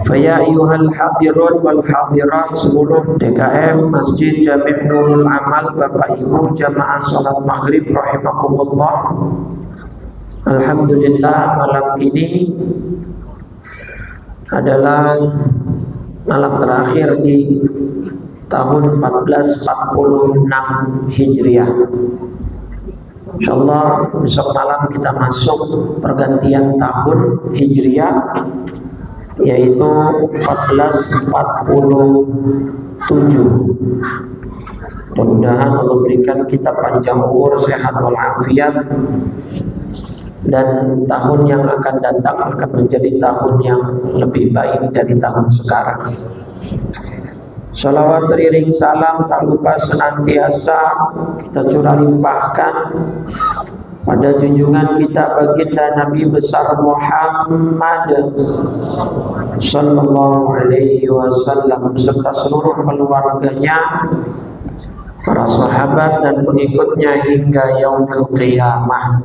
Faya ayyuhal hadirun wal hadirat seluruh DKM Masjid Jami' Nurul Amal, Bapak Ibu jamaah salat maghrib rahimakumullah. Alhamdulillah, malam ini adalah malam terakhir di tahun 1446 Hijriah. Insyaallah besok malam kita masuk pergantian tahun Hijriah, yaitu 1447. Mudah-mudahan Allah berikan kita panjang umur, sehat walafiat, dan tahun yang akan datang akan menjadi tahun yang lebih baik dari tahun sekarang. Salawat teriring salam tak lupa senantiasa kita curah limpahkan pada junjungan kita baginda Nabi besar Muhammad sallallahu alaihi wasallam beserta seluruh keluarganya, para sahabat dan pengikutnya hingga yaumil qiyamah.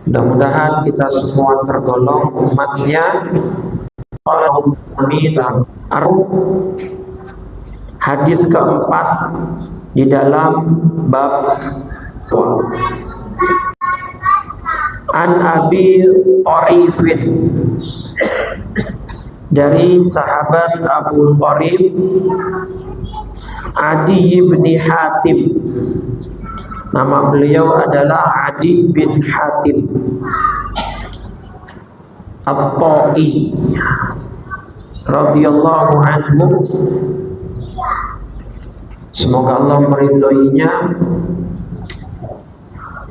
Mudah-mudahan kita semua tergolong umatnya. Amin. Hadis keempat di dalam bab An Abi Tharifin, dari sahabat Abu Tharif Adi bin Hatim. Nama beliau adalah Adi bin Hatim At-Ta'i radhiyallahu anhu. Semoga Allah meridhoinya.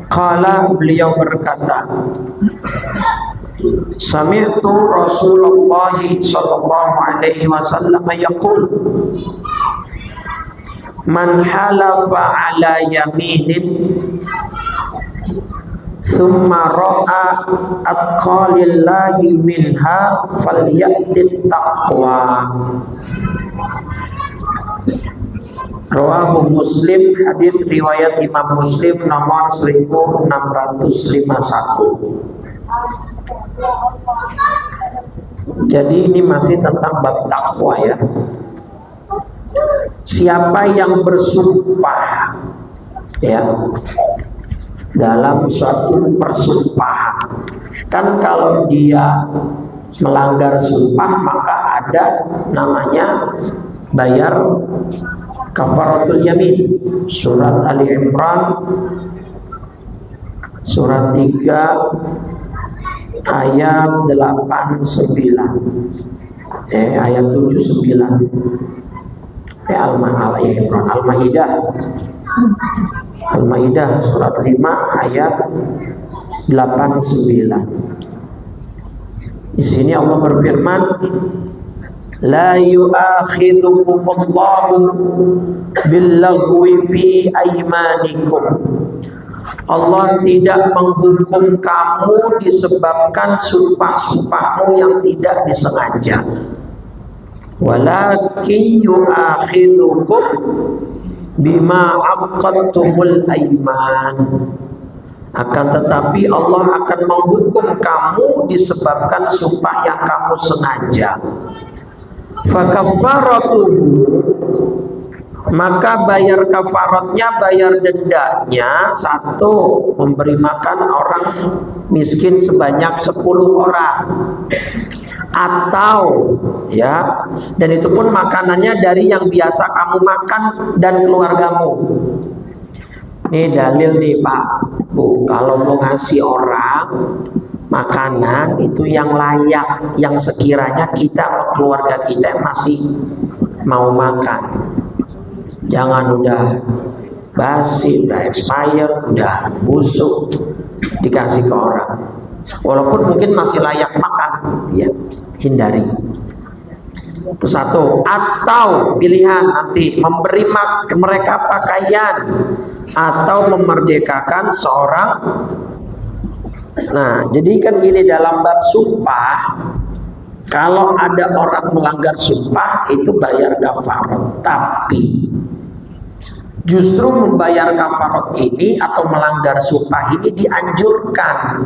Qala, beliau berkata, sami'tu Rasulullah sallallahu alaihi wasallam yaqul, man halafa ala yaminin thumma ra'a atqalillahi minha falyatit taqwa. Rawahu Muslim, hadis riwayat Imam Muslim nomor 1651. Jadi ini masih tentang bab takwa ya. Siapa yang bersumpah ya dalam suatu persumpahan, kan kalau dia melanggar sumpah maka ada namanya bayar kafaratul yamin. Surat Ali Imran surat 3 ayat 89 ayat 79. Al-Maidah surat 5 ayat 89. Di sini Allah berfirman, la yu'akhidhukumullahu billaghwi fi aymanikum. Allah tidak menghukum kamu disebabkan sumpah-sumpahmu yang tidak disengaja. Walakin yu'akhidhukum bima aqadtumul ayman. Akan tetapi Allah akan menghukum kamu disebabkan sumpah yang kamu sengaja. Fakaffaratuhu, maka bayar kafaratnya, bayar dendanya, satu, memberi makan orang miskin sebanyak 10 orang, atau ya, dan itu pun makanannya dari yang biasa kamu makan dan keluargamu. Ini dalil nih Pak Bu, kalau mau ngasih orang makanan itu yang layak, yang sekiranya kita keluarga kita masih mau makan. Jangan udah basi, udah expired, udah busuk dikasih ke orang. Walaupun mungkin masih layak makan, gitu ya. Hindari. Itu satu. Atau pilihan nanti memberi mereka pakaian atau memerdekakan seorang. Nah, jadi kan gini, dalam bab sumpah, kalau ada orang melanggar sumpah itu bayar kafarat. Tapi justru membayar kafarat ini atau melanggar sumpah ini dianjurkan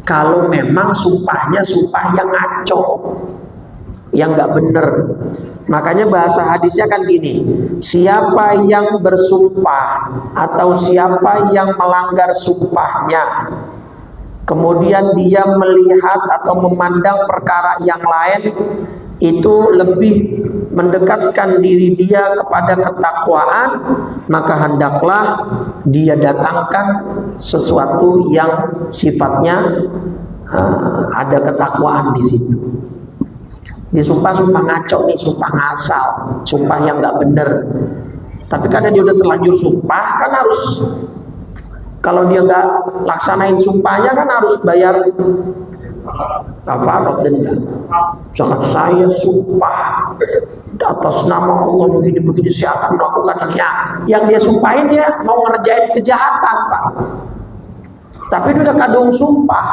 kalau memang sumpahnya sumpah yang ngaco. yang nggak benar. Makanya bahasa hadisnya kan gini, siapa yang bersumpah atau siapa yang melanggar sumpahnya, kemudian dia melihat atau memandang perkara yang lain, itu lebih mendekatkan diri dia kepada ketakwaan, maka hendaklah dia datangkan sesuatu yang sifatnya ada ketakwaan di situ. Dia sumpah ngaco nih, sumpah ngasal, sumpah yang nggak bener. Tapi karena dia udah terlanjur sumpah, kan harus, kalau dia nggak laksanain sumpahnya kan harus bayar kafarat denda. Jangan saya sumpah atas nama Allah begini-begini saya akan melakukan ini. Yang dia sumpahin dia mau ngerjain kejahatan, Pak. Tapi dia udah kadung sumpah.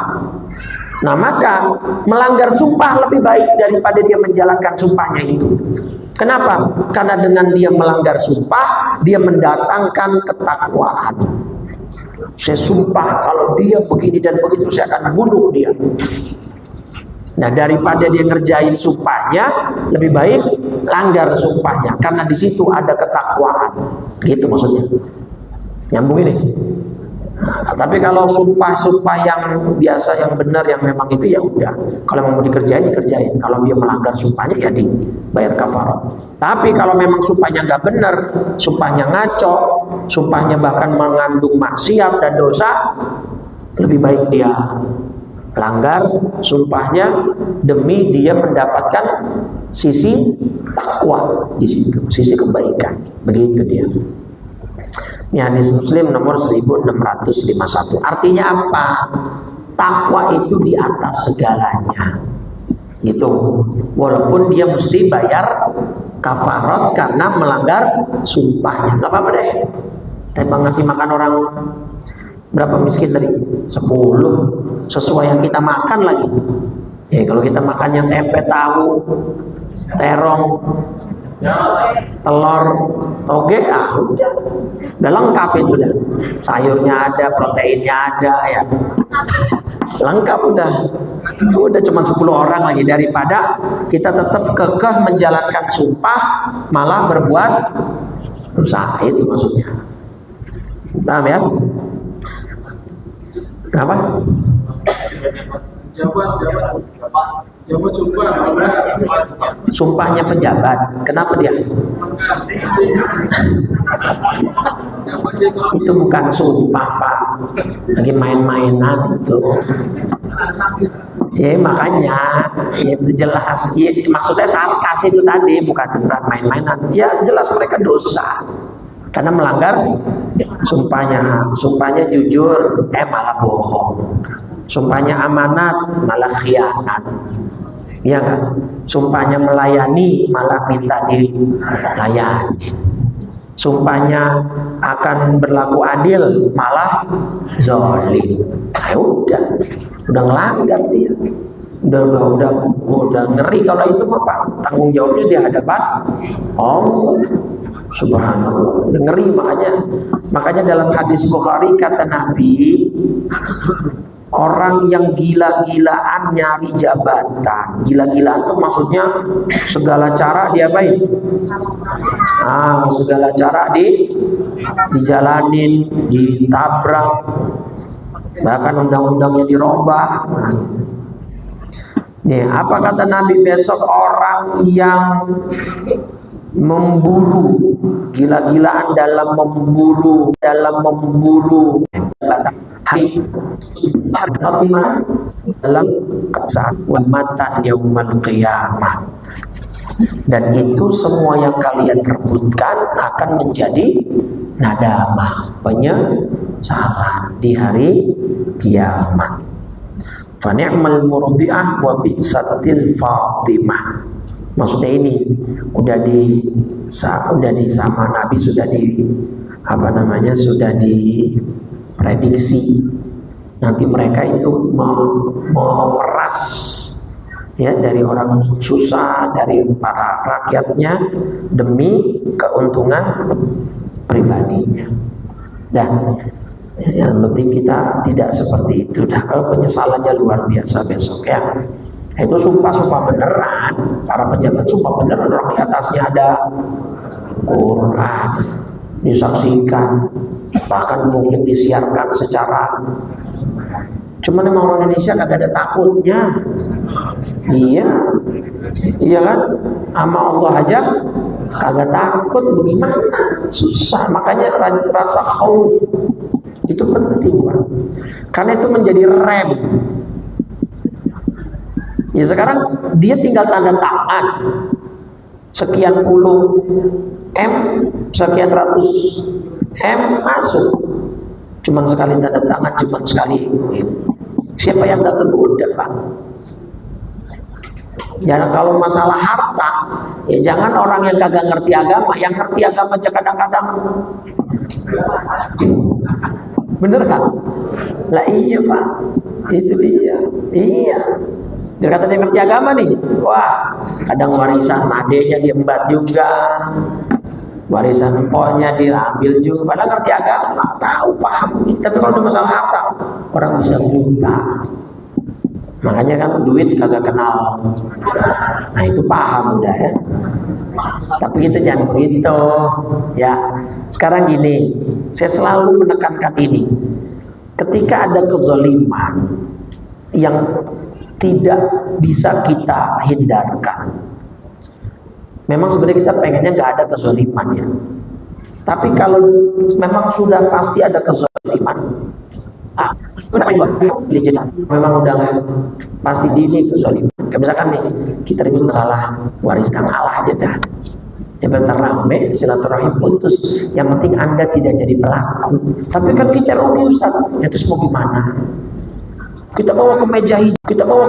Nah, maka melanggar sumpah lebih baik daripada dia menjalankan sumpahnya itu. Kenapa? Karena dengan dia melanggar sumpah, dia mendatangkan ketakwaan. Saya sumpah kalau dia begini dan begitu saya akan bunuh dia. Nah, daripada dia ngerjain sumpahnya, lebih baik langgar sumpahnya, karena di situ ada ketakwaan. Gitu maksudnya. Nyambung ini. Nah, tapi kalau sumpah-sumpah yang biasa, yang benar, yang memang itu ya udah. Kalau mau dikerjain, dikerjain. Kalau dia melanggar sumpahnya ya dibayar kafarat. Tapi kalau memang sumpahnya nggak benar, sumpahnya ngaco, sumpahnya bahkan mengandung maksiat dan dosa, lebih baik dia langgar sumpahnya demi dia mendapatkan sisi takwa di situ, sisi kebaikan. Begitu dia. Ini hadis Muslim nomor 1651. Artinya apa? Takwa itu di atas segalanya. Gitu. Walaupun dia mesti bayar kafarat karena melanggar sumpahnya. Gak apa-apa deh. Saya ngasih makan orang berapa miskin tadi? 10. Sesuai yang kita makan lagi. Kalau kita makannya tempe, tahu, terong, telur, toge, udah lengkap itu dah. Sayurnya ada, proteinnya ada, ya lengkap udah cuma 10 orang lagi, daripada kita tetap kekeh menjalankan sumpah malah berbuat dosa. Itu maksudnya. Paham ya? Kenapa? Sumpahnya pejabat. Kenapa dia? Itu bukan sumpah, Pak. Lagi main-mainan itu. Ya makanya itu jelas. Ya, maksudnya sarkas itu tadi, bukan beneran main-mainan. Ya jelas mereka dosa. Karena melanggar sumpahnya. Sumpahnya jujur, malah bohong. Sumpahnya amanat, malah khianat. Iya kan? Sumpahnya melayani, malah minta dilayani. Sumpahnya akan berlaku adil, malah zalim. Udah ngelanggar dia. Udah ngeri kalau itu mah, Pak. Tanggung jawabnya di hadapan Allah. Subhanallah. Udah ngeri. Makanya dalam hadis Bukhari kata Nabi, orang yang gila-gilaan nyari jabatan. Gila-gilaan itu maksudnya segala cara diapain? Segala cara dijalanin, ditabrak, bahkan undang-undangnya dirubah. Nih, apa kata Nabi besok? Orang yang memburu, gila-gilaan dalam memburu dalam kesatuan yaumul qiyamah. Dan itu semua yang kalian rebutkan akan menjadi nadamah, penyesalan di hari kiamat. Fa ni'mal murdi'ah wa bi'satil fatimah. Maksudnya ini udah di sama Nabi sudah diprediksi nanti mereka itu memeras ya dari orang susah, dari para rakyatnya demi keuntungan pribadinya. Dan yang penting kita tidak seperti itu. Dah kalau penyesalannya luar biasa besok ya. Itu sumpah beneran. para pejabat sumpah beneran orang di atasnya ada Quran, disaksikan, bahkan mungkin disiarkan secara. Cuman emang orang Indonesia kagak ada takutnya. Iya kan, sama Allah aja kagak takut, bagaimana? Susah. Makanya rasa khauf itu penting, Pak. Karena itu menjadi rem. Ya sekarang dia tinggal tanda tangan sekian puluh M, sekian ratus M masuk. Cuman sekali tanda tangan, cuman sekali. Siapa yang gak kegoda, Pak? Jangan kalau masalah harta, ya jangan orang yang kagak ngerti agama, yang ngerti agama aja kadang-kadang. Bener kan? Lah iya, Pak. Itu dia. Iya. Dia kata dia ngerti agama nih. Wah, kadang warisan adeknya diembat juga. Warisan empoknya diambil juga. Padahal ngerti agama, tahu, paham. Tapi kalau udah masalah harta, orang bisa buta. Makanya kan duit kagak kenal. Nah itu paham udah ya. Tapi kita jangan begitu ya. Sekarang gini, saya selalu menekankan ini. Ketika ada kezaliman yang tidak bisa kita hindarkan, memang sebenarnya kita pengennya nggak ada kezaliman ya. Tapi kalau memang sudah pasti ada kezaliman, memang udah pasti dini kezaliman. Kayak misalkan nih, kita ribut masalah warisan Allah aja dah. Ya bentar rame, silaturahim putus. Yang penting Anda tidak jadi pelaku. Tapi kan kita rugi, Ustaz. Ya terus mau gimana? Kita bawa ke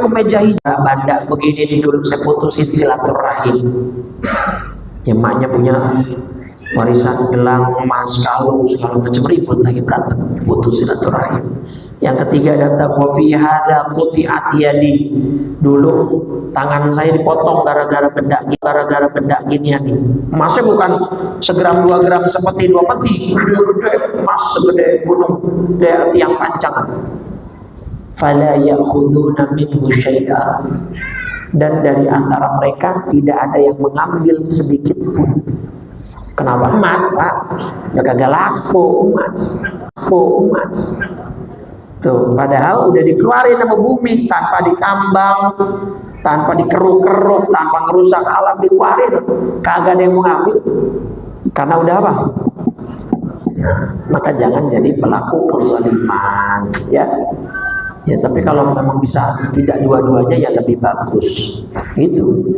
meja hijau, banda begini nih dulu, saya putusin silaturahim. Ya emaknya punya warisan gelang, emas, kalung, segala macam, ribut lagi, berantem, putus silaturahim. Yang ketiga datang, wa fi hadza quti'at yadi. Dulu tangan saya dipotong gara-gara benda ginian nih. Emasnya bukan segram 2 gram seperti 2 peti, gede-gede, emas segede gunung, gede tiang panjang. Fala ya'khuduna minhu syai'a. Dan dari antara mereka tidak ada yang mengambil sedikit pun. Kenapa? Emas, Pak. Ya kagak laku emas. Tuh, padahal udah dikeluarin sama bumi tanpa ditambang, tanpa dikeruk-keruk, tanpa ngerusak alam, dikeluarin. Kagak ada yang mau ngambil. Karena udah apa? Maka jangan jadi pelaku kezaliman, ya. Ya, tapi kalau memang bisa tidak dua-duanya ya lebih bagus. Itu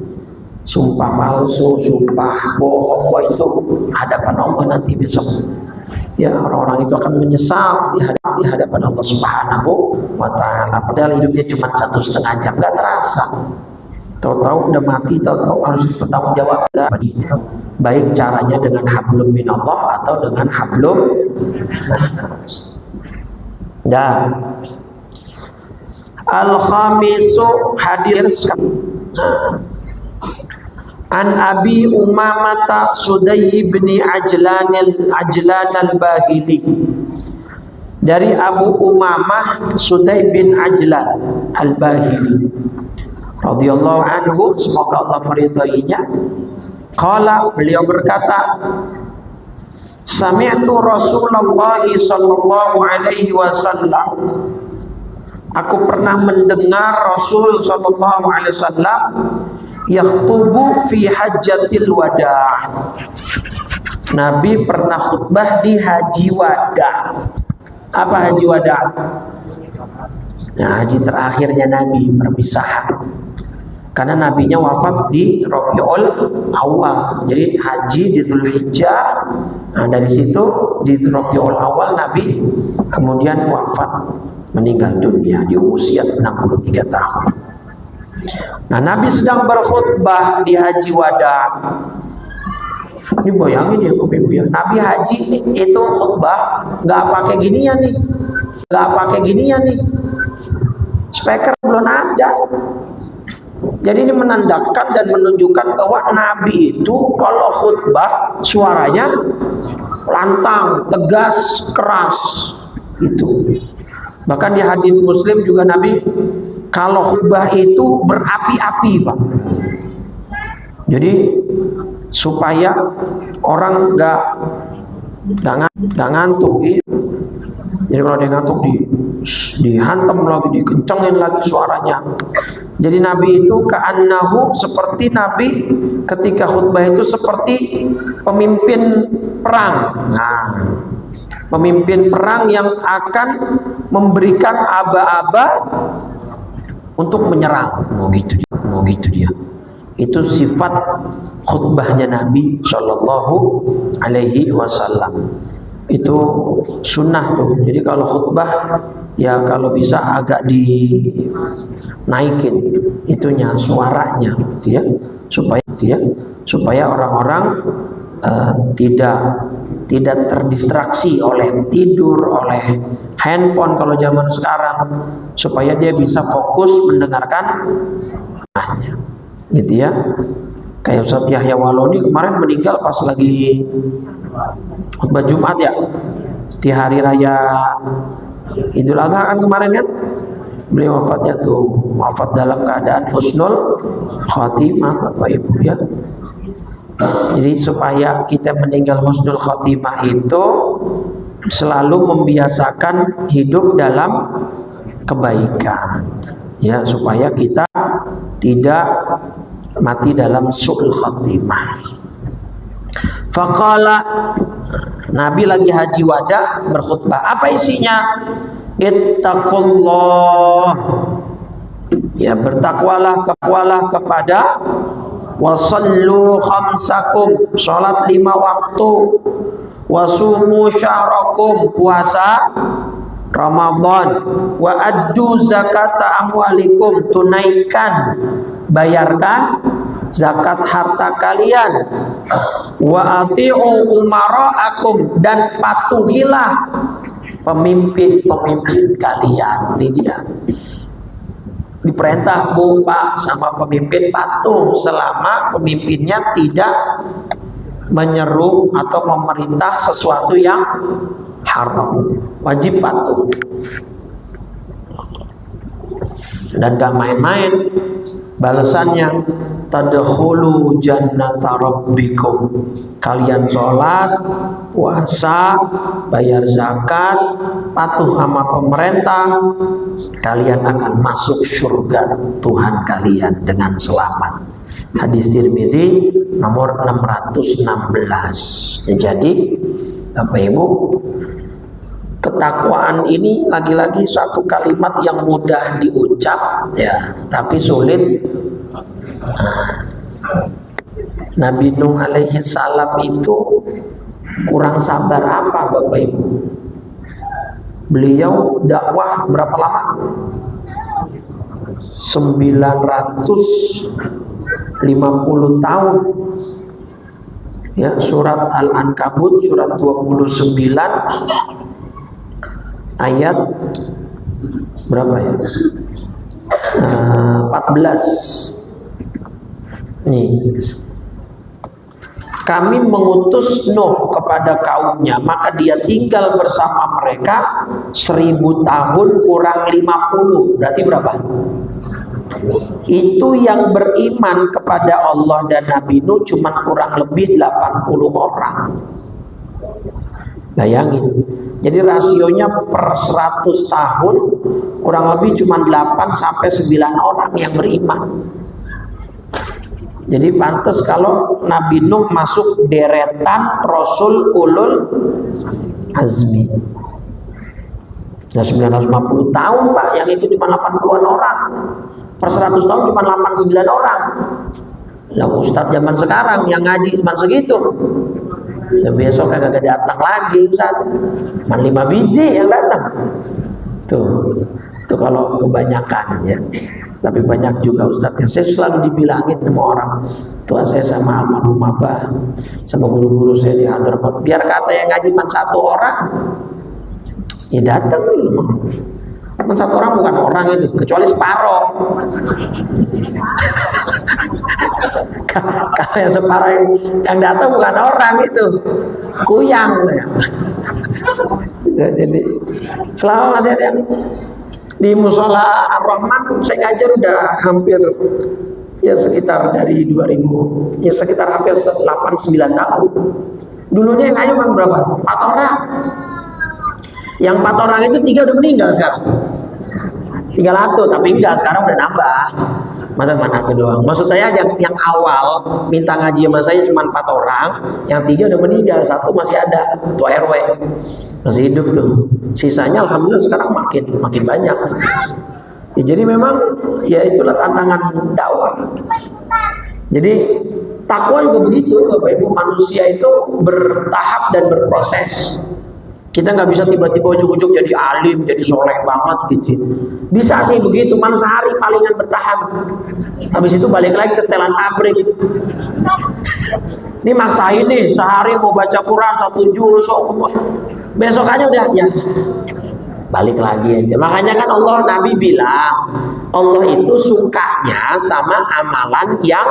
sumpah palsu, sumpah bohong itu hadapan Allah nanti besok. Ya orang-orang itu akan menyesal di hadapan Allah Subhanahu wa Ta'ala. Padahal hidupnya cuma 1,5 jam, nggak terasa. Tahu-tahu udah mati, tahu-tahu harus bertanggung jawab. Baik caranya dengan hablum minallah atau dengan hablum nas. Dan al-khamisu hadir an Abi Umamah Sudai bin Ajlan al-Bahili. Dari Abu Umamah Sudai bin Ajlan al-Bahili radhiyallahu anhu, semoga Allah meridainya. Qala, beliau berkata, sami'tu Rasulullah sallallahu alaihi wasallam, aku pernah mendengar Rasul sallallahu alaihi wasallam yakhtubu fi hajjatil wada'. Nabi pernah khutbah di haji wada'. Apa haji wada'? Nah, haji terakhirnya Nabi, perpisahan. Karena nabinya wafat di Rabiul Awal. Jadi haji di Dzulhijjah. Nah, dari situ di Rabiul Awal Nabi kemudian wafat, meninggal dunia di usia 63 tahun. Nah, Nabi sedang berkhutbah di haji wada. Ini bayangin ya, Ibu ya. Nabi haji itu khutbah nggak pakai ginian nih, speaker belum ada. Jadi ini menandakan dan menunjukkan bahwa Nabi itu kalau khutbah suaranya lantang, tegas, keras. Itu. Bahkan di hadis Muslim juga Nabi kalau khutbah itu berapi-api, Pak. Jadi supaya orang nggak ngantuk. Jadi kalau dia ngantuk dihantam lagi, dikencengin lagi suaranya. Jadi Nabi itu ka'annahu, seperti Nabi ketika khutbah itu seperti pemimpin perang. Nah, pemimpin perang yang akan memberikan aba-aba untuk menyerang. Mau gitu dia. Itu sifat khutbahnya Nabi Shallallahu Alaihi Wasallam. Itu sunnah tuh. Jadi kalau khutbah ya kalau bisa agak dinaikin itunya, suaranya, gitu ya, supaya orang-orang tidak terdistraksi oleh tidur, oleh handphone kalau zaman sekarang, supaya dia bisa fokus mendengarkan gitu ya. Kayak Ustaz Yahya Waloni kemarin meninggal pas lagi khutbah Jumat ya, di hari raya Idul Adha kan kemarin kan, beliau wafatnya tuh, wafat dalam keadaan husnul khotimah Bapak Ibu ya. Jadi supaya kita meninggal husnul khotimah itu selalu membiasakan hidup dalam kebaikan ya, supaya kita tidak mati dalam su'ul khotimah. Faqala, Nabi lagi haji wada berkhutbah. Apa isinya? Ittaqullah, ya bertakwalah kepada, wasallu khamsakum, salat 5 waktu, wasumu syahrakum, puasa Ramadan, wa addu zakata amwalikum, tunaikan, bayarkan zakat harta kalian, wa ati'u umara'akum, dan patuhilah pemimpin-pemimpin kalian. Ini dia, diperintah Bu Pak sama pemimpin patuh selama pemimpinnya tidak menyeru atau memerintah sesuatu yang haram, wajib patuh. Dan gak main-main balasannya, tadkhulu jannata rabbikum, kalian sholat, puasa, bayar zakat, patuh sama pemerintah, kalian akan masuk surga Tuhan kalian dengan selamat. Hadis Tirmidzi nomor 616. Jadi Bapak Ibu, ketakwaan ini lagi-lagi satu kalimat yang mudah diucap ya, tapi sulit. Nabi Nuh alaihi salam itu kurang sabar apa Bapak Ibu? Beliau dakwah berapa lama? 950 tahun. Ya, surat Al-Ankabut surat 29 ayat berapa ya? 14. Nih, kami mengutus Nuh kepada kaumnya, maka dia tinggal bersama mereka 1000 tahun kurang 50. Berarti berapa? Itu yang beriman kepada Allah dan Nabi Nuh cuma kurang lebih 80 orang. Bayangin. Jadi rasionya per 100 tahun kurang lebih cuma 8 sampai 9 orang yang beriman. Jadi pantas kalau Nabi Nuh masuk deretan Rasul Ulul Azmi. Nah 950 tahun Pak, yang itu cuma 80-an orang. Per 100 tahun cuma 89 orang. Nah Ustadz zaman sekarang yang ngaji cuma segitu. Ya besok kagak datang lagi Ustadz. Cuma 5 biji yang datang. Tuh kalau kebanyakan ya. Tapi banyak juga Ustadz yang saya selalu dibilangin sama orang tua saya sama almarhum Abah, sama guru-guru saya di Hadramaut, biar kata yang ngaji cuma 1 orang ya datang dulu. Cuma 1 orang bukan orang itu, kecuali separoh. Kalau yang separoh yang datang bukan orang itu, kuyang ya. Jadi selama masih ada yang di Musola Ar-Rahman, saya ngajar udah hampir Ya sekitar dari 2000, ya sekitar hampir 8-9 tahun. Dulunya yang ngayu kan berapa? 4 orang. Yang 4 orang itu 3 udah meninggal sekarang. Tinggal 1, tapi enggak, sekarang udah nambah. Masa cuma 1 doang? Maksud saya yang awal minta ngaji sama saya cuma 4 orang, yang 3 udah meninggal, 1 masih ada, ketua RW masih hidup tuh. Sisanya alhamdulillah sekarang makin banyak. Ya, jadi memang ya itulah tantangan dakwah. Jadi takwa juga begitu, Bapak Ibu, manusia itu bertahap dan berproses. Kita nggak bisa tiba-tiba ujuk-ujuk jadi alim, jadi soleh banget gitu. Bisa sih begitu, man sehari palingan bertahan. Habis itu balik lagi ke setelan pabrik. Ini maksain nih, sehari mau baca Quran 1 juz, besok aja udah ya balik lagi aja. Makanya kan Nabi bilang, Allah itu sukanya sama amalan yang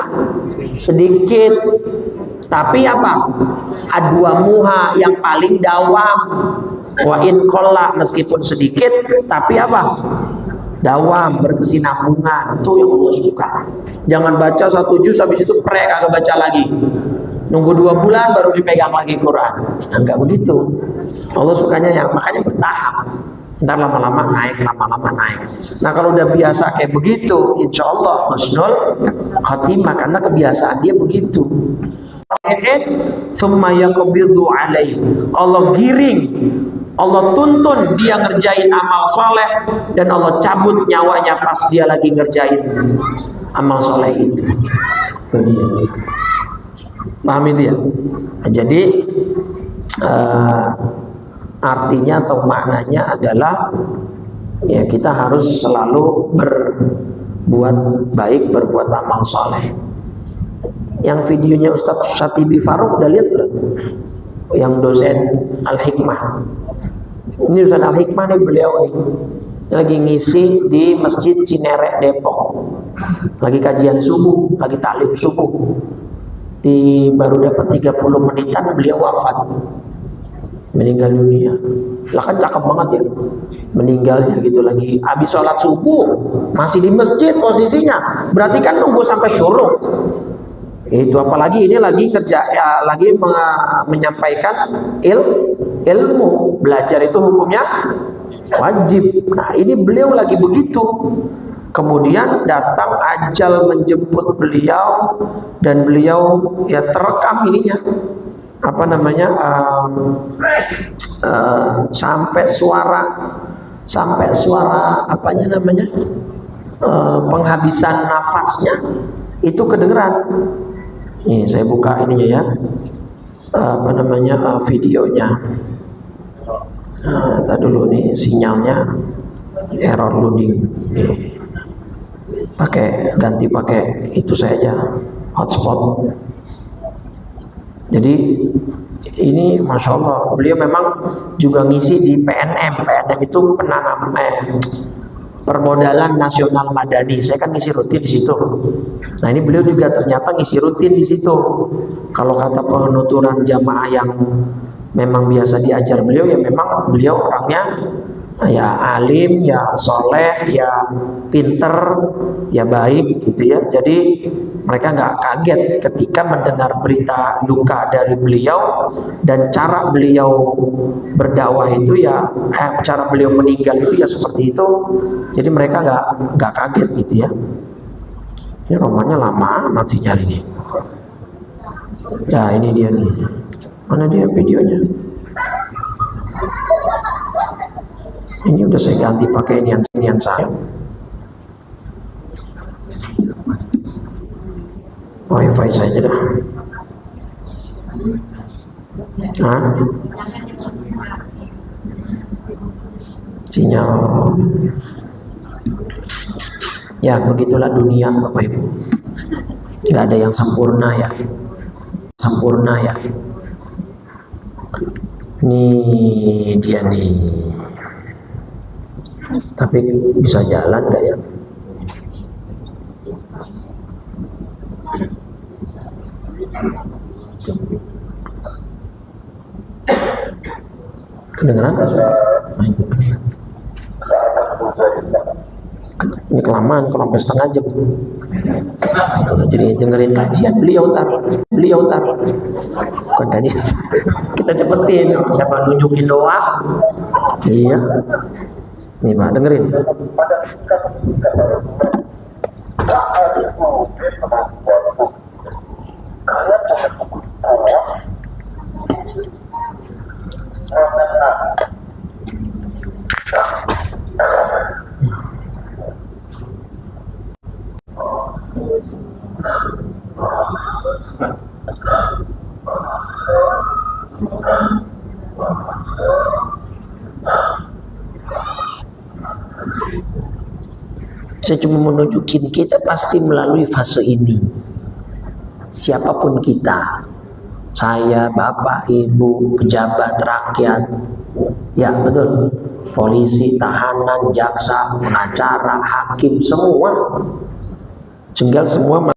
sedikit. Tapi apa? Adwamuha, yang paling dawam. Wa in qalla, meskipun sedikit, tapi apa? Dawam, berkesinambungan. Itu yang Allah suka. Jangan baca 1 juz habis itu kagak baca lagi. Nunggu 2 bulan baru dipegang lagi Quran. Nah, enggak begitu. Allah sukanya yang makanya bertahap. Ntar lama-lama naik. Nah kalau udah biasa kayak begitu, insya Allah husnul khatimah, karena kebiasaan dia begitu. Allah giring, Allah tuntun dia ngerjain amal soleh, dan Allah cabut nyawanya pas dia lagi ngerjain amal soleh itu. Paham itu ya? Jadi artinya atau maknanya adalah ya kita harus selalu berbuat baik, berbuat amal soleh. Yang videonya Ustadz Syatibi Faruk udah lihat belum? Yang dosen Al-Hikmah. Ini dosen Al-Hikmah nih, beliau nih lagi ngisi di Masjid Cinere Depok. Lagi kajian subuh, lagi taklim subuh. Baru dapat 30 menitan beliau wafat. Meninggal dunia. Lah kan cakep banget ya meninggalnya gitu, lagi habis sholat subuh masih di masjid posisinya, berarti kan nunggu sampai syuruk. Itu apalagi ini lagi kerja ya, lagi menyampaikan ilmu. Belajar itu hukumnya wajib. Nah ini beliau lagi begitu, kemudian datang ajal menjemput beliau, dan beliau ya terekam ininya apa namanya sampai suara apanya namanya penghabisan nafasnya itu kedengeran. Nih saya buka ininya ya, apa namanya videonya. Tadi dulu nih sinyalnya error loading. Nih. Ganti pakai itu saja, hotspot. Jadi ini Masya Allah, beliau memang juga ngisi di PNM. PNM itu Permodalan Nasional Madani. Saya kan ngisi rutin di situ. Nah ini beliau juga ternyata ngisi rutin di situ. Kalau kata penuturan jamaah yang memang biasa diajar beliau, ya memang beliau orangnya ya alim, ya soleh, ya pinter, ya baik gitu ya. Jadi mereka nggak kaget ketika mendengar berita duka dari beliau, dan cara beliau berdakwah itu ya cara beliau meninggal itu ya seperti itu. Jadi mereka nggak kaget gitu ya. Ini romannya lama amat sinyal ini. Nah ini dia nih, mana dia videonya? Ini udah saya ganti pakai inian saya. Wifi saja dah. Sinyal. Ya begitulah dunia Bapak Ibu. Gak ada yang sempurna ya. Nih dia nih. Tapi bisa jalan gak ya? Kedengeran? Nah, itu. Ini kelamaan kalau sampai setengah jam. Jadi dengerin kajian beliau tar, bukan kajian. Kita cepetin, siapa nunjukin doa? Iya, nih Pak, dengerin. Saya cuma menunjukin kita pasti melalui fase ini. Siapapun kita, saya, bapak, ibu, pejabat, rakyat, ya betul, polisi, tahanan, jaksa, pengacara, hakim, semua, tinggal semua.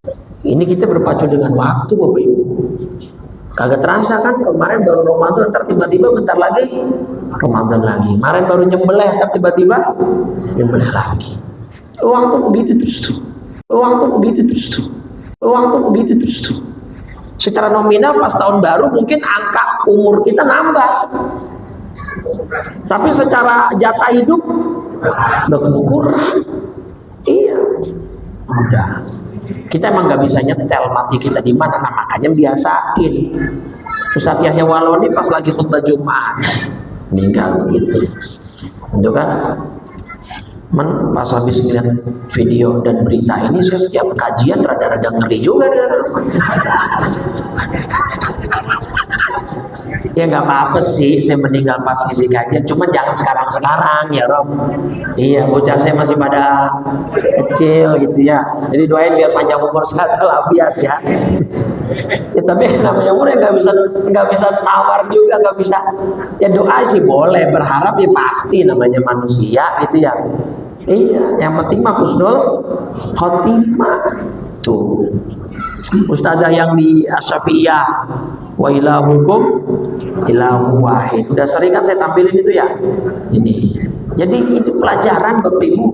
Ini kita berpacu dengan waktu, Bapak Ibu. Kagak terasa kan, kemarin baru Ramadan, tiba-tiba bentar lagi Ramadan lagi. Kemarin baru nyembelih, tiba-tiba nyembelih lagi. Waktu begitu terus tuh. Waktu begitu terus tuh. Secara nominal pas tahun baru mungkin angka umur kita nambah. Tapi secara jatah hidup udah kurang. Iya. Udah. Kita emang nggak bisa nyetel mati kita di mana, nah makanya biasain. Ustaz Yahya Waloni pas lagi khutbah Jumat meninggal begitu. Itu kan. Pas habis ngeliat video dan berita ini, saya setiap kajian rada-rada ngeri juga. Ya nggak apa-apa sih, saya meninggal pas isi kajian, cuma jangan sekarang-sekarang ya Rob. Iya, bocah saya masih pada kecil gitu ya. Jadi doain biar panjang umur, sehat walafiat ya. Ya tapi namanya umur ya nggak bisa nawar juga, nggak bisa. Ya doa sih boleh, berharap ya pasti, namanya manusia gitu ya. Iya, yang penting mah husnul khotimah. Tuh. Ustazah yang di Asy-Syafi'iyah, wa ilahukum ilahu wahid. Udah sering kan saya tampilin itu ya. Ini. Jadi itu pelajaran Bapak Ibu.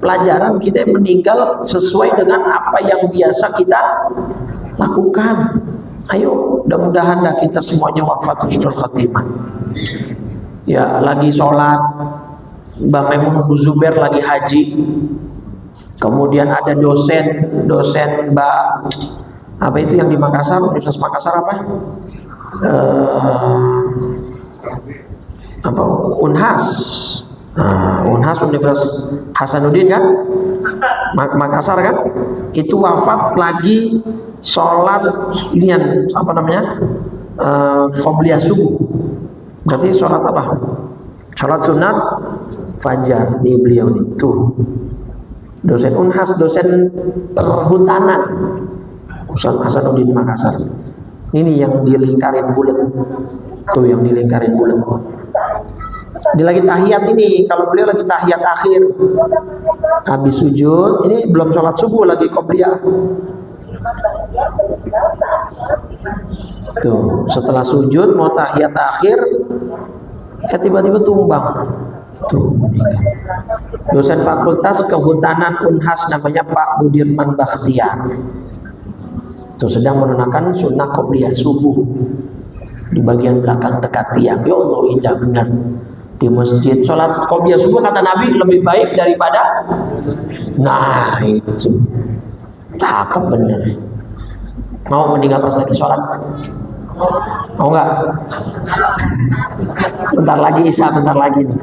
Pelajaran kita yang meninggal sesuai dengan apa yang biasa kita lakukan. Ayo, mudah-mudahan dah kita semuanya wafat husnul khotimah. Ya, lagi sholat, Mbak Maimun Zubair lagi haji. Kemudian ada dosen Mbak apa itu yang di Makassar, Universitas Makassar apa? Unhas. Unhas Universitas Hasanuddin kan? Makassar kan? Itu wafat lagi sholat inian apa namanya? Qobliyah subuh. Berarti sholat apa? Sholat sunat fajar di beliau itu. Dosen Unhas, dosen perhutanan Ustaz Hasanuddin Makassar. Ini yang dilingkarin bulat. Tuh yang dilingkarin bulat. Dia lagi tahiyat ini, kalau beliau lagi tahiyat akhir. Habis sujud, ini belum sholat subuh lagi qobliyah. Tuh, setelah sujud mau tahiyat akhir, tiba-tiba tumbang. Tuh. Dosen Fakultas Kehutanan Unhas namanya Pak Budirman Bakhtiar. Tuh sedang menunaikan sunnah qobliyah subuh di bagian belakang dekat tiang. Ya Allah, indah benar. Di masjid sholat qobliyah subuh kata Nabi lebih baik daripada. Nah itu cakep bener. Mau meninggal pas lagi sholat? Mau nggak? Bentar lagi Isya, bentar lagi nih.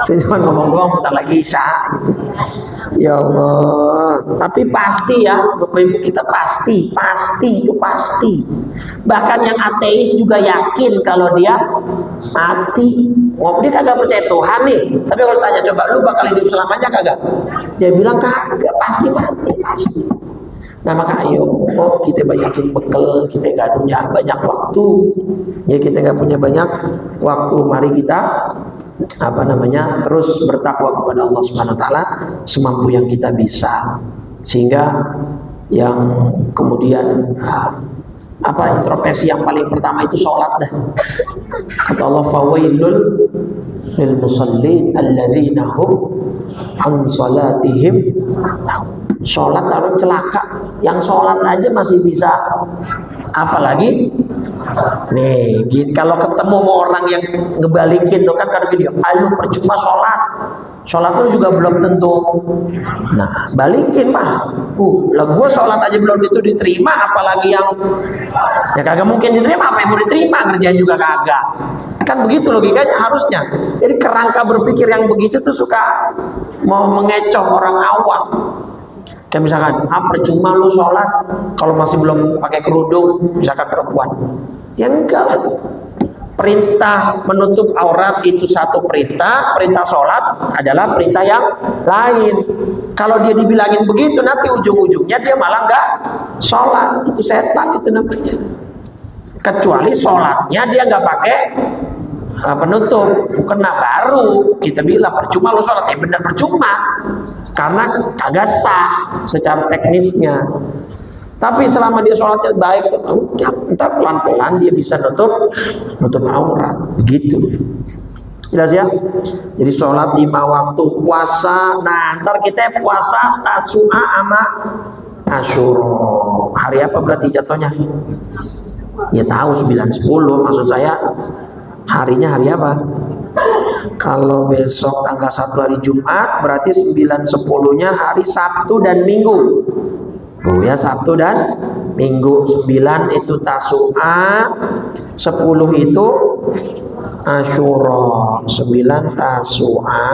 Saya cuma ngomong doang, bentar lagi Isya gitu. Ya Allah. Tapi pasti ya, Bapak Ibu, kita pasti itu pasti. Bahkan yang ateis juga yakin kalau dia mati. Wah, dia kagak percaya Tuhan nih. Tapi kalau tanya, coba lu bakal hidup selamanya kagak? Dia bilang kagak, pasti mati, pasti. Nah maka ayo, kita banyakin bekal, kita nggak punya banyak waktu, ya kita nggak punya banyak waktu. Mari kita terus bertakwa kepada Allah Subhanahu Wa Taala semampu yang kita bisa, sehingga yang kemudian apa introspeksi yang paling pertama itu sholat dah. Kata Allah, fawailul lil musallin alladzina hum an salatihim. Sholat orang celaka, yang sholat aja masih bisa, apalagi nih kalau ketemu sama orang yang ngebalikin tuh kan karena video, ayo percuma sholat tuh juga belum tentu. Nah balikin mah, lah gue sholat aja belum itu diterima, apalagi yang ya kagak mungkin diterima, apa yang mau diterima, ngerjain juga kagak. Kan begitu logikanya harusnya. Jadi kerangka berpikir yang begitu tuh suka mau mengecoh orang awam. Kayak misalkan, percuma lu sholat kalau masih belum pakai kerudung, misalkan perempuan. Ya enggak. Perintah menutup aurat itu satu perintah sholat adalah perintah yang lain. Kalau dia dibilangin begitu, nanti ujung-ujungnya dia malah enggak sholat. Itu setan itu namanya. Kecuali sholatnya dia enggak pakai penutup, kena baru kita bilang percuma lu sholat. Benar percuma, karena kagak sah secara teknisnya. Tapi selama dia sholatnya baik, entar pelan-pelan dia bisa nutup aurat, begitu. Jelas ya? Jadi sholat 5 waktu, puasa. Nah, ntar kita puasa Tasu'a sama Asyura. Hari apa berarti jatuhnya? Ya tahu 9-10, maksud saya harinya hari apa? Kalau besok tanggal 1 hari Jumat, berarti 9-10-nya hari Sabtu dan Minggu. Oh ya, Sabtu dan Minggu. 9 itu Tasu'a, 10 itu Asyura. 9 Tasu'a.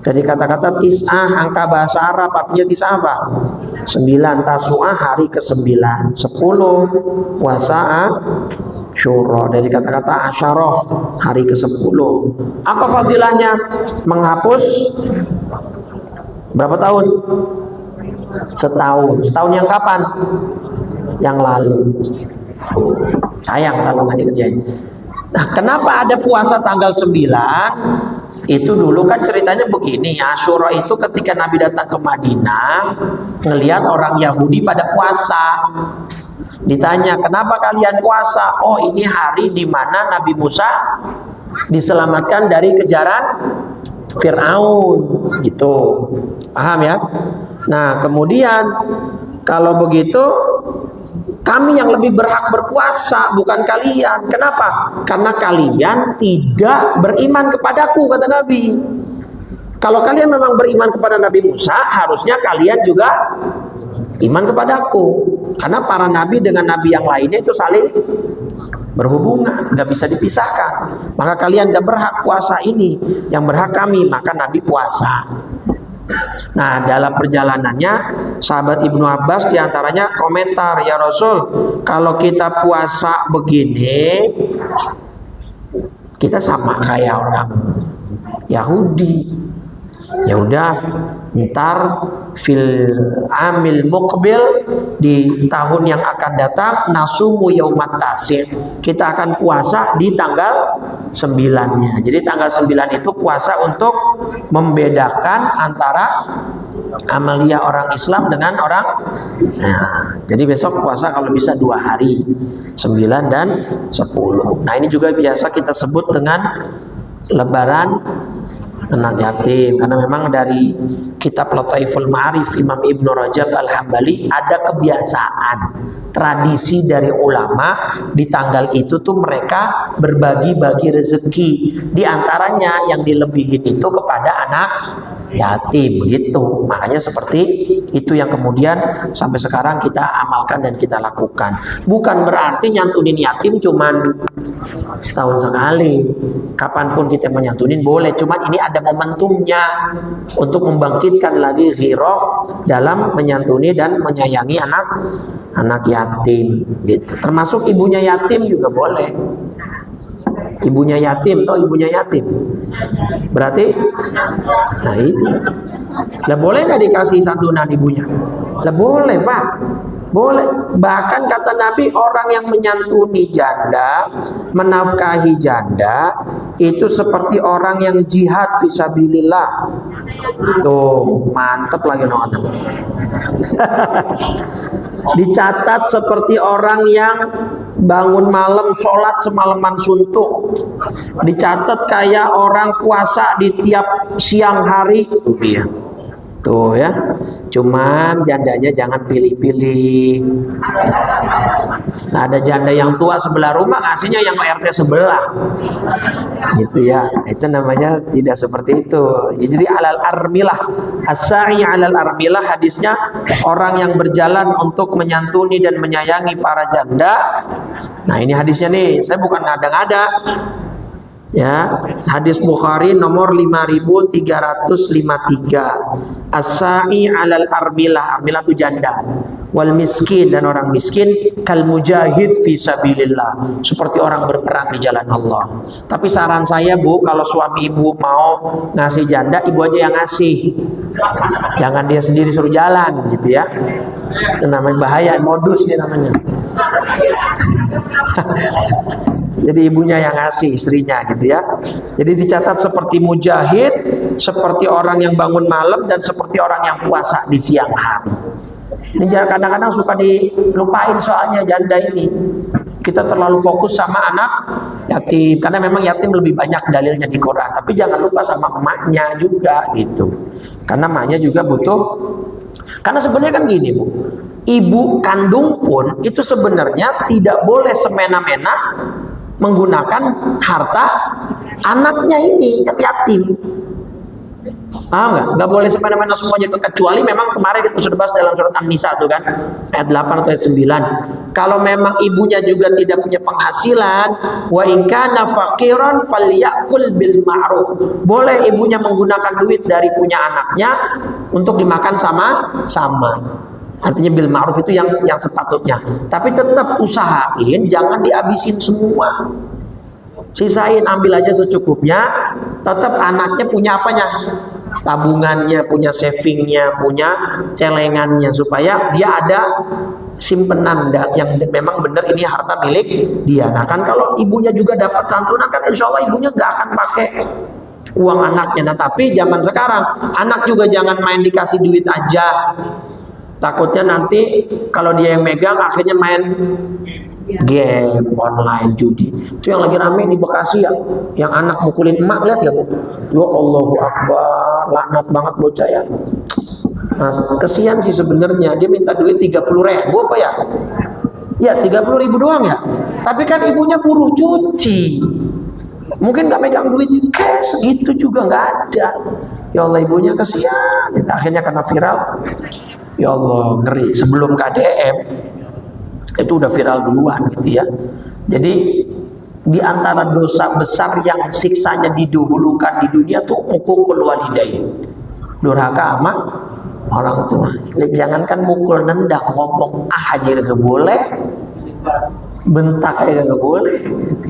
Dari kata-kata tis'ah, angka bahasa Arab, artinya tis'ah apa? 9 Tasu'a, hari ke-9. 10 puasa Asyura. Dari kata-kata asyarah, hari ke-10. Apa fadilahnya? Menghapus berapa tahun? Setahun. Setahun yang kapan? Yang lalu. Sayang kalau nggak dikerjain. Nah, kenapa ada puasa tanggal 9? Itu dulu kan ceritanya begini. Asyura itu ketika Nabi datang ke Madinah, ngelihat orang Yahudi pada puasa. Ditanya, kenapa kalian puasa? Oh, ini hari di mana Nabi Musa diselamatkan dari kejaran Fir'aun, gitu. Paham ya? Nah, kemudian kalau begitu kami yang lebih berhak berpuasa, bukan kalian. Kenapa? Karena kalian tidak beriman kepadaku, kata Nabi. Kalau kalian memang beriman kepada Nabi Musa, harusnya kalian juga iman kepadaku. Karena para nabi dengan nabi yang lainnya itu saling berhubungan, nggak bisa dipisahkan. Maka kalian nggak berhak puasa ini, yang berhak kami, maka Nabi puasa. Nah, dalam perjalanannya sahabat Ibnu Abbas diantaranya komentar, ya Rasul, kalau kita puasa begini, kita sama kayak orang Yahudi. Ya udah, ntar fil amil muqbil, di tahun yang akan datang, nasumu yaumat tasir, kita akan puasa di tanggal 9-nya. Jadi tanggal 9 itu puasa untuk membedakan antara amalia orang Islam dengan orang. Nah, jadi besok puasa kalau bisa 2 hari, 9 dan 10. Nah, ini juga biasa kita sebut dengan lebaran anak yatim, karena memang dari kitab Lataiful Ma'arif Imam Ibnu Rajab Al-Hambali ada kebiasaan, tradisi dari ulama di tanggal itu tuh mereka berbagi-bagi rezeki, di antaranya yang dilebihin itu kepada anak yatim, begitu. Makanya seperti itu yang kemudian sampai sekarang kita amalkan dan kita lakukan. Bukan berarti nyantunin yatim cuman setahun sekali, kapanpun kita menyantunin boleh, cuman ini ada momentumnya untuk membangkitkan lagi ghirah dalam menyantuni dan menyayangi anak yatim, gitu. Termasuk ibunya yatim juga boleh. Ibunya yatim, toh ibunya yatim, berarti nah ini lah, boleh nggak dikasih santunan ibunya? Lah boleh, Pak, boleh. Bahkan kata Nabi, orang yang menyantuni janda, menafkahi janda, itu seperti orang yang jihad fisabilillah. Tuh mantep lagi nonton. Dicatat seperti orang yang bangun malam sholat semalaman suntuk. Dicatat kayak orang puasa di tiap siang hari. Tuh ya. Cuman jandanya jangan pilih-pilih. Nah, ada janda yang tua sebelah rumah ngasihnya yang RT sebelah. Gitu ya. Itu namanya tidak seperti itu. Jadi alal armilah. As-sa'i alal armilah, hadisnya orang yang berjalan untuk menyantuni dan menyayangi para janda. Nah, ini hadisnya nih. Saya bukan ngada-ngada. Ya, hadis Bukhari nomor 5353. As-sa'i 'alal armilah, armilah itu janda. Wal miskin, dan orang miskin kal mujahid fi sabilillah, seperti orang berperang di jalan Allah. Tapi saran saya, Bu, kalau suami ibu mau ngasih janda, ibu aja yang ngasih. Jangan dia sendiri suruh jalan gitu ya. Itu namanya bahaya, modus dia namanya. Jadi ibunya yang ngasih istrinya gitu ya. Jadi dicatat seperti mujahid, seperti orang yang bangun malam, dan seperti orang yang puasa di siang hari. Ini kadang-kadang suka dilupain soalnya janda ini. Kita terlalu fokus sama anak yatim, karena memang yatim lebih banyak dalilnya di Quran. Tapi jangan lupa sama emaknya juga gitu. Karena emaknya juga butuh. Karena sebenarnya kan gini, Bu. Ibu kandung pun itu sebenarnya tidak boleh semena-mena menggunakan harta anaknya ini yang yatim. Nggak boleh semena-mena semuanya, kecuali memang kemarin kita sudah bahas dalam surat An-Nisa tuh kan, ayat 8 atau ayat 9. Kalau memang ibunya juga tidak punya penghasilan, wa in kana faqiran falyakul bil ma'ruf. Boleh ibunya menggunakan duit dari punya anaknya untuk dimakan sama-sama. Artinya bil ma'ruf itu yang sepatutnya. Tapi tetap usahain jangan dihabisin semua. Sisain, ambil aja secukupnya. Tetap anaknya punya apanya? Tabungannya, punya savingnya, punya celengannya, supaya dia ada simpenan yang memang benar ini harta milik dia. Nah kan kalau ibunya juga dapat santunan kan insya Allah ibunya nggak akan pakai uang anaknya. Nah tapi zaman sekarang anak juga jangan main dikasih duit aja. Takutnya nanti kalau dia yang megang akhirnya main game online, judi. Itu yang lagi rame di Bekasi ya, yang anak mukulin emak, lihat ya Bu? Ya Allahu Akbar, laknat banget bocah ya. Nah, kesian sih sebenarnya, dia minta duit 30.000 apa ya? Ya 30.000 doang ya. Tapi kan ibunya buruh cuci, mungkin nggak megang duit cash, gitu juga nggak ada. Ya Allah, ibunya kesian. Akhirnya karena viral. Ya Allah, ngeri. Sebelum KDM itu udah viral duluan gitu ya. Jadi di antara dosa besar yang siksanya didahulukan di dunia tuh uququl walidain, durhaka sama orang tua. Jangankan mukul, nendang, ngomong aja gak boleh, bentak aja gak boleh gitu.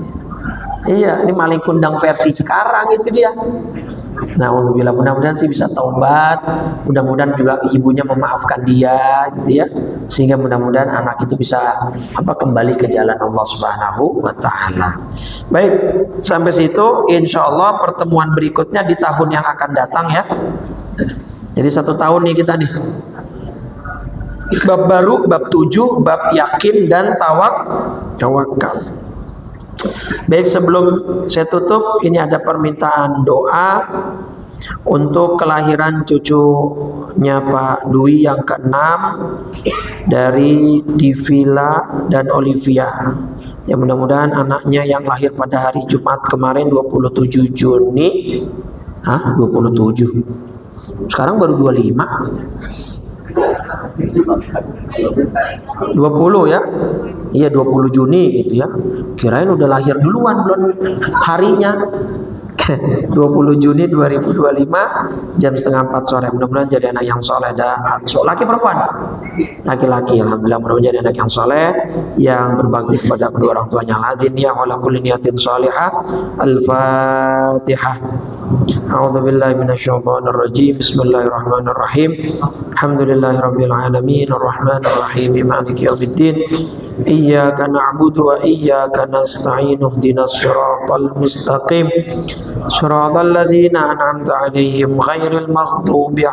Iya, ini maling kundang versi sekarang itu dia. Nah, mudah-mudahan sih bisa taubat, mudah-mudahan juga ibunya memaafkan dia gitu ya, sehingga mudah-mudahan anak itu bisa kembali ke jalan Allah Subhanahu wa taala. Baik, sampai situ insya Allah pertemuan berikutnya di tahun yang akan datang ya. Jadi 1 tahun nih kita nih. Bab baru, bab 7, bab yakin dan tawakal. Baik, sebelum saya tutup, ini ada permintaan doa untuk kelahiran cucunya Pak Dwi yang ke-6 dari Divila dan Olivia. Ya, mudah-mudahan anaknya yang lahir pada hari Jumat kemarin 27 Juni. 27. Sekarang baru 25. 20 ya. Iya, 20 Juni gitu ya. Kirain udah lahir duluan, belum harinya. 20 Juni 2025 jam 3:30 sore. Mudah-mudahan jadi anak yang soleh. Laki perempuan? Laki-laki. Alhamdulillah, mudah-mudahan jadi anak yang soleh, yang berbakti kepada kedua orang tuanya. Al-adin ya ala kulli niyatin salihah. Al-Fatihah. A'udzubillahi minasyaitonir rajim. Bismillahirrahmanirrahim. Alhamdulillahirabbil alamin arrahmanir rahim maliki yaumiddin. Iyyaka na'budu wa iyyaka nasta'in. Ihdinas siratal mustaqim. Shiratal ladzina an'amta 'alaihim ghairil maghdubi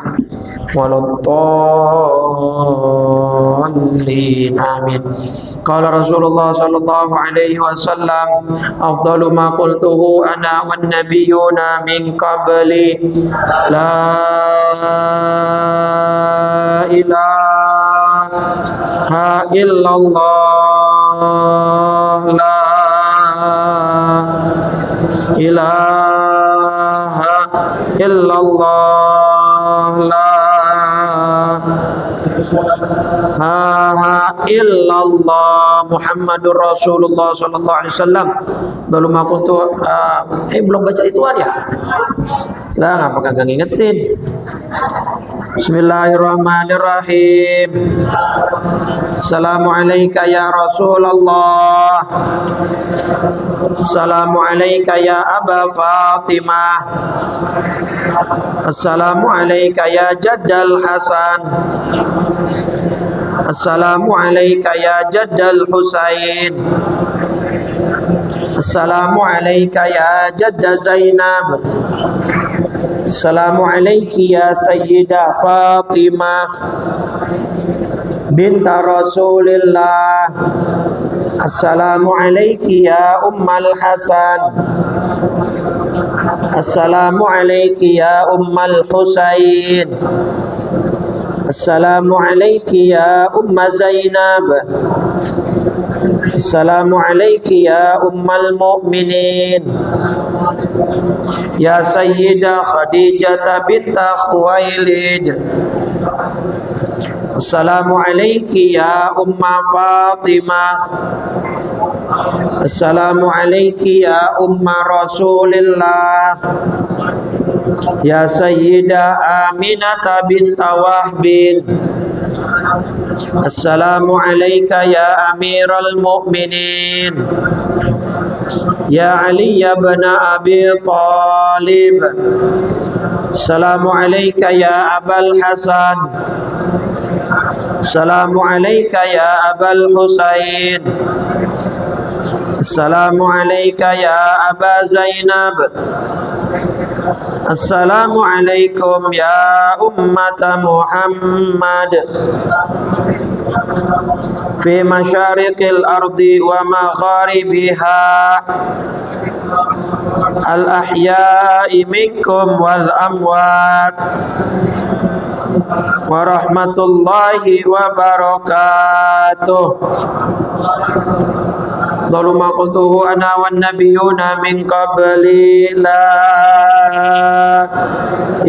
waladdallin. الضالين آمين. قال رسول الله صلى الله عليه وسلم أفضل ما قلته أنا والنبيون من قبلي لا إله إلا الله لا إله إلا الله لا illallah Muhammadur Rasulullah sallallahu alaihi wasallam. Lalu aku tuh belum baca ituan ya? Lah ngapa kagak ngingetin? Bismillahirrahmanirrahim. Assalamualaikum ya Rasulullah. Assalamualaikum ya Aba Fatimah. Assalamualaikum ya Jaddal Hasan. Assalamualaikum ya Jaddal Husain. Assalamualaikum ya Jadda Zainab. Assalamualaikum ya Sayyidah Fatimah binta Rasulillah. Assalamualaikum ya Ummal Hasan. Assalamualaikum ya Ummal Husain. Assalamualaikum ya Umma Zainab. Assalamualaikum ya Ummal Mu'minin. Ya Sayyidah Khadijah binta Khuwailid. Assalamualaikum ya Umma Fatimah. Assalamualaikum ya Umma Rasulillah. Ya Sayyidah Aminah binta Wahbin. Assalamualaikum ya Amirul Mu'minin. Ya Ali bin Abi Talib. Assalamualaikum ya Abul Hasan. Assalamualaikum ya Abul Husain. Assalamualaikum ya Aba Zainab. Assalamualaikum ya ummata Muhammad fi masyariqil ardi wa magharibiha al ahya'i minkum wal amwat wa rahmatullahi wa barakatuh. Lalu ma qultuhu ana wan nabiyuna min qabli la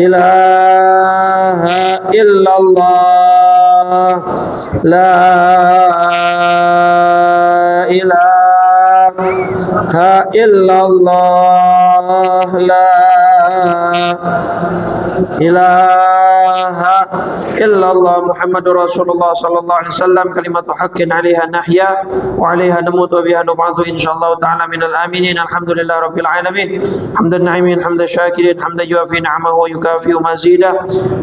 ilaha illallah la ilaha illallah la ilaha illallah Muhammadur Rasulullah sallallahu alaihi wasallam. Kalimatu haqqin 'alaiha nahya wa 'alaiha namut wa biha nub'atsu insyaallah ta'ala minal aminin. Alhamdulillah rabbil alamin hamdan na'imin hamdan syakirin hamdan yuafi ni'amahu wa yukafi mazidah.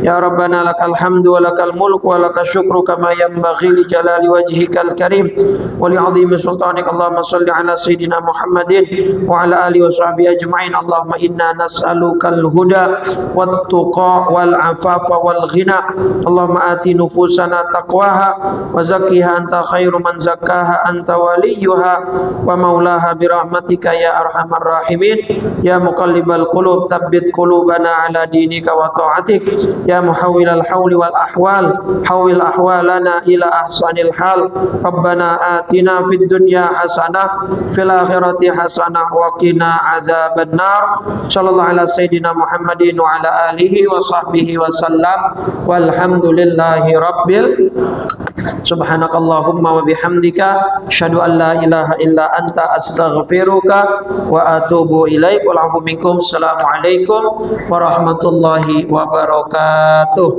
Ya rabbana lakal hamdu wa lakal mulku wa lakal syukru kama yanbaghi li jalali wajhikal karim wa li 'azimi sultanika. Allahumma shalli ala sayidina Muhammadin wa ala alihi wa sahbihi ajma'in. Allahumma inna nas'alukal huda wat tuqa wal afafa wal ghina. Allahumma ati nufusana taqwaha wa zakkiha anta khairu man zakkaha anta waliyuha wa maulaha birahmatika ya arhamar rahimin. Ya muqallibal qulub tsabbit qulubana ala dinika wa ta'atik. Ya muhawwilal hawli wal ahwal hawwil ahwalana ila ahsanil hal. Rabbana atina fid dunya hasanah fil akhirati hasanah wa qina adzabannar. Sallallahu ala sayidina Muhammadin wa ala alihi wa sahbihi wa sallam. Walhamdulillahi rabbil subhanakallahumma wa bihamdika asyhadu an la ilaha illa anta astaghfiruka wa atubu ilaik. Wal afu minkum. Assalamualaikum warahmatullahi wabarakatuh.